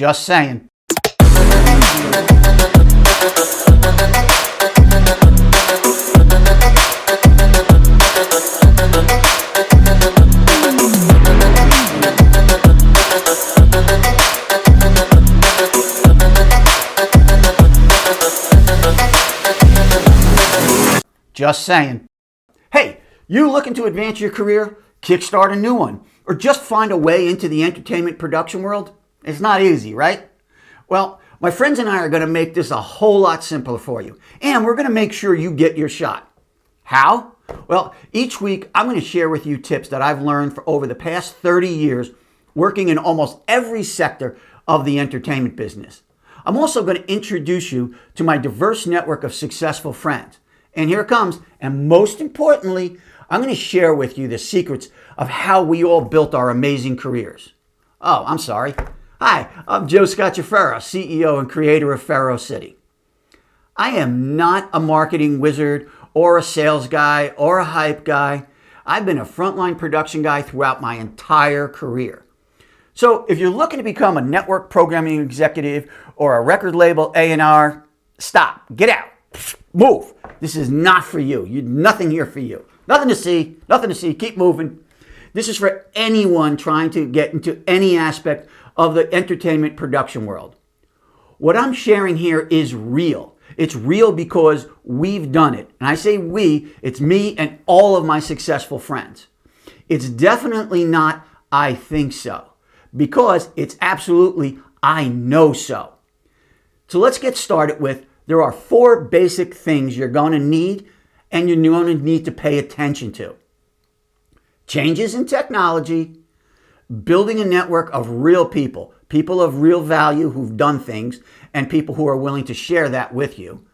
Just saying. Just saying. Hey, you looking to advance your career, kickstart a new one, or just find a way into the entertainment production world? It's not easy, right? Well, my friends and I are going to make this a whole lot simpler for you, and we're going to make sure you get your shot. How? Well, each week I'm going to share with you tips that I've learned for over the past 30 years working in almost every sector of the entertainment business. I'm also going to introduce you to my diverse network of successful friends. And here it comes. And most importantly, I'm going to share with you the secrets of how we all built our amazing careers. Oh, I'm sorry. Hi, I'm Joe Scacciaferro, CEO and creator of Ferrocity. I am not a marketing wizard or a sales guy or a hype guy. I've been a frontline production guy throughout my entire career. So if you're looking to become a network programming executive or a record label A&R, stop, get out, move. This is not for you. Nothing here for you. Nothing to see, keep moving. This is for anyone trying to get into any aspect of the entertainment production world. What I'm sharing here is real. It's real because we've done it. And I say we, it's me and all of my successful friends. It's definitely not I think so, because it's absolutely I know so. So let's get started with there are 4 basic things you're going to need and you're going to need to pay attention to. Changes in technology, building a network of real people, people of real value who've done things, and people who are willing to share that with you,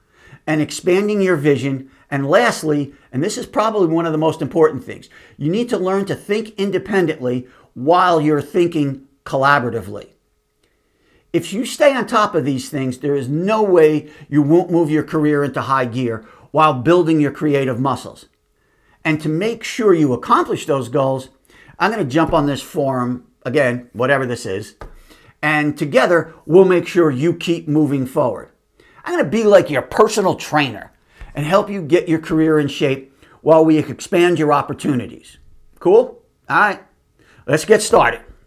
and expanding your vision. And lastly, and this is probably one of the most important things, you need to learn to think independently while you're thinking collaboratively. If you stay on top of these things, there is no way you won't move your career into high gear while building your creative muscles. And to make sure you accomplish those goals, I'm going to jump on this forum, again, whatever this is, and together we'll make sure you keep moving forward. I'm going to be like your personal trainer and help you get your career in shape while we expand your opportunities. Cool? All right, let's get started.